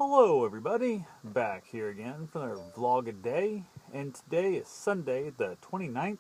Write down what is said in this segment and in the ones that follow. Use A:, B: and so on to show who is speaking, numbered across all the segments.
A: Hello everybody, back here again for another vlog a day, and today is Sunday the 29th,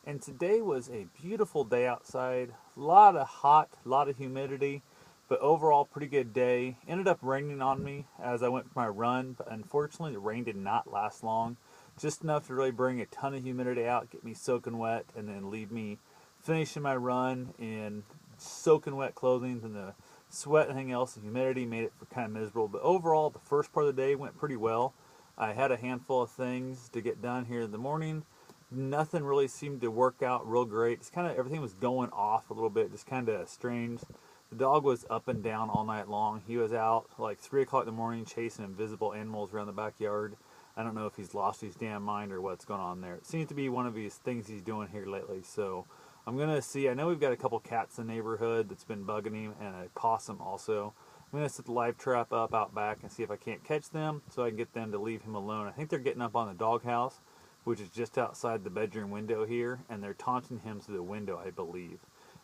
A: and today was a beautiful day outside, a lot of hot, a lot of humidity, but overall pretty good day. Ended up raining on me as I went for my run, but unfortunately the rain did not last long, just enough to really bring a ton of humidity out, get me soaking wet, and then leave me finishing my run in soaking wet clothing, and the sweat and everything else, the humidity made it for kind of miserable. But overall, the first part of the day went pretty well. I had a handful of things to get done here in the morning. Nothing really seemed to work out real great. It's kind of everything was going off a little bit, just kind of strange. The dog was up and down all night long. He was out like 3 o'clock in the morning chasing invisible animals around the backyard. I don't know if he's lost his damn mind or what's going on there. It seems to be one of these things he's doing here lately. So I'm going to see. I know we've got a couple cats in the neighborhood that's been bugging him, and a possum also. I'm going to set the live trap up out back and see if I can't catch them so I can get them to leave him alone. I think they're getting up on the doghouse, which is just outside the bedroom window here, and they're taunting him through the window, I believe.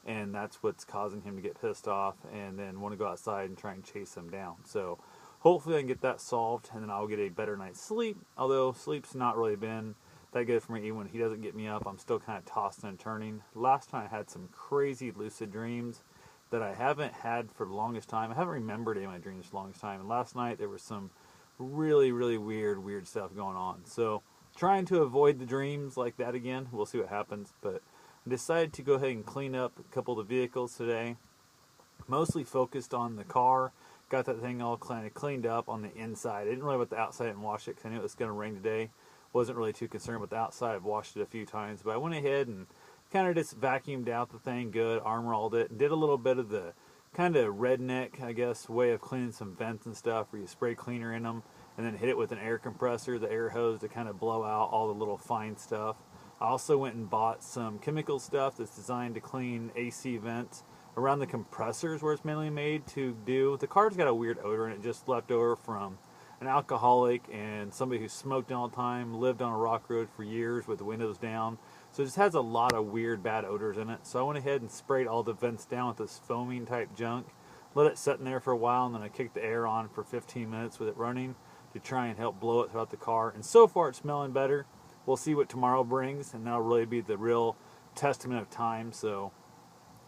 A: And that's what's causing him to get pissed off and then want to go outside and try and chase them down. So hopefully I can get that solved, and then I'll get a better night's sleep, although sleep's not really been that good for me. Even when he doesn't get me up, I'm still kind of tossing and turning. Last time I had some crazy lucid dreams that I haven't had for the longest time. I haven't remembered any of my dreams for the longest time. And last night there was some really weird stuff going on. So trying to avoid the dreams like that again. We'll see what happens. But I decided to go ahead and clean up a couple of the vehicles today. Mostly focused on the car. Got that thing all kind of cleaned up on the inside. I didn't really about the outside and wash it because I knew it was going to rain today. Wasn't really too concerned with the outside. I've washed it a few times, but I went ahead and kind of just vacuumed out the thing good, armor-alled it, and did a little bit of the kind of redneck, I guess, way of cleaning some vents and stuff where you spray cleaner in them and then hit it with an air compressor, the air hose, to kind of blow out all the little fine stuff. I also went and bought some chemical stuff that's designed to clean AC vents around the compressors where it's mainly made to do. The car's got a weird odor and it just left over from an alcoholic and somebody who smoked all the time, lived on a rock road for years with the windows down. So it just has a lot of weird bad odors in it. So I went ahead and sprayed all the vents down with this foaming type junk. Let it sit in there for a while, and then I kicked the air on for 15 minutes with it running to try and help blow it throughout the car. And so far it's smelling better. We'll see what tomorrow brings, and that'll really be the real testament of time. So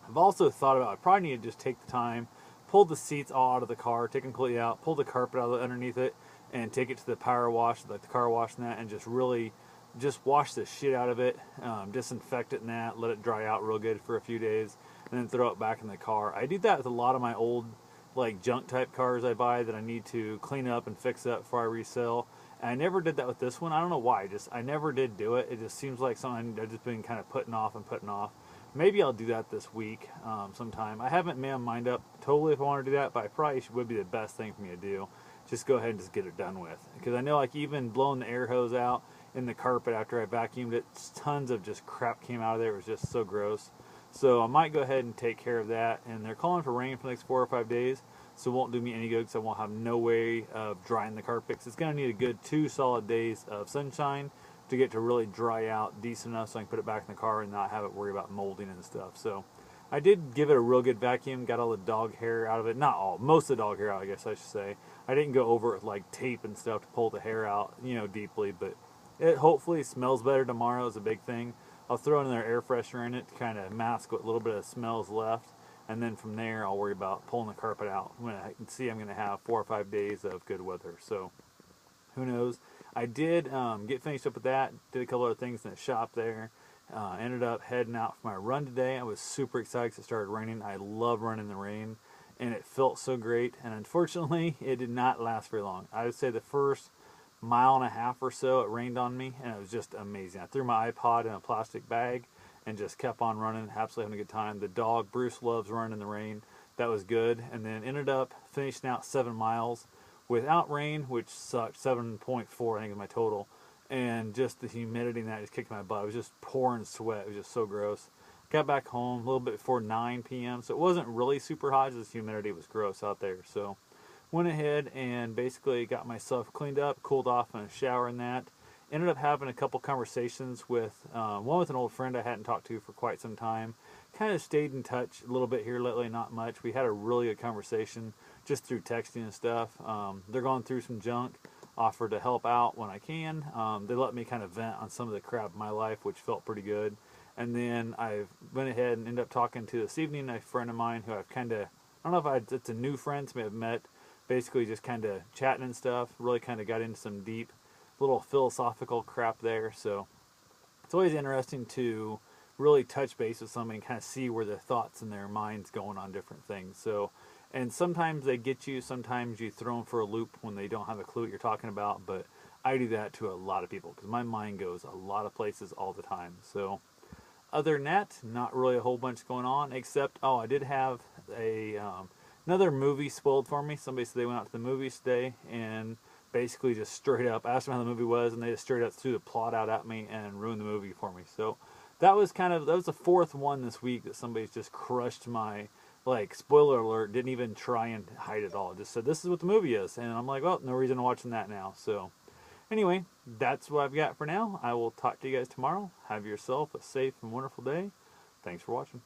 A: I've also thought about I probably need to just take the time, pull the seats all out of the car, take them completely out, pull the carpet out of underneath it, and take it to the power wash, like the car wash and that, and just really just wash the shit out of it, disinfect it and that, let it dry out real good for a few days, and then throw it back in the car. I do that with a lot of my old like junk type cars I buy that I need to clean up and fix up before I resell. And I never did that with this one. I don't know why. I never did do it. It just seems like something I've just been kind of putting off and putting off. Maybe I'll do that this week sometime. I haven't made my mind up totally if I want to do that, but I probably would be the best thing for me to do. Just go ahead and just get it done with. Because I know like even blowing the air hose out in the carpet after I vacuumed it, tons of just crap came out of there. It was just so gross. So I might go ahead and take care of that. And they're calling for rain for the next 4 or 5 days, so it won't do me any good because I won't have no way of drying the carpet. It's going to need a good 2 solid days of sunshine to get to really dry out decent enough so I can put it back in the car and not have it worry about molding and stuff. So I did give it a real good vacuum, got all the dog hair out of it. Not all, most of the dog hair out, I guess I should say. I didn't go over it with like tape and stuff to pull the hair out, deeply, but it hopefully smells better tomorrow is a big thing. I'll throw another air freshener in it to kind of mask what little bit of smells left. And then from there, I'll worry about pulling the carpet out when I can see I'm going to have 4 or 5 days of good weather. So who knows? I did get finished up with that. Did a couple other things in the shop there. Ended up heading out for my run today. I was super excited because it started raining. I love running in the rain, and it felt so great. And unfortunately, it did not last very long. I would say the first mile and a half or so, it rained on me, and it was just amazing. I threw my iPod in a plastic bag and just kept on running, absolutely having a good time. The dog, Bruce, loves running in the rain. That was good. And then ended up finishing out 7 miles without rain, which sucked. 7.4, I think, is my total. And just the humidity and that just kicked my butt. It was just pouring sweat. It was just so gross. Got back home a little bit before 9 p.m., so it wasn't really super hot. Just the humidity was gross out there. So went ahead and basically got myself cleaned up, cooled off in a shower and that. ended up having a couple conversations with one with an old friend I hadn't talked to for quite some time. Kind of stayed in touch a little bit here lately, not much. We had a really good conversation just through texting and stuff. They're going through some junk. Offered to help out when I can. They let me kind of vent on some of the crap in my life, which felt pretty good. And then I went ahead and ended up talking to this evening a friend of mine who I've kind of, I don't know if it's a new friend, somebody I've met, basically just kind of chatting and stuff. Really kind of got into some deep little philosophical crap there. So it's always interesting to really touch base with somebody and kind of see where their thoughts and their minds going on different things. So, and sometimes they get you, sometimes you throw them for a loop when they don't have a clue what you're talking about, but I do that to a lot of people because my mind goes a lot of places all the time. So other than that, not really a whole bunch going on, except, I did have a another movie spoiled for me. Somebody said they went out to the movies today and basically just straight up asked me how the movie was, and they just straight up threw the plot out at me and ruined the movie for me. So that was the fourth one this week that somebody's just crushed my, like, spoiler alert, didn't even try and hide it all. Just said, this is what the movie is. And I'm like, well, no reason to watching that now. So anyway, that's what I've got for now. I will talk to you guys tomorrow. Have yourself a safe and wonderful day. Thanks for watching.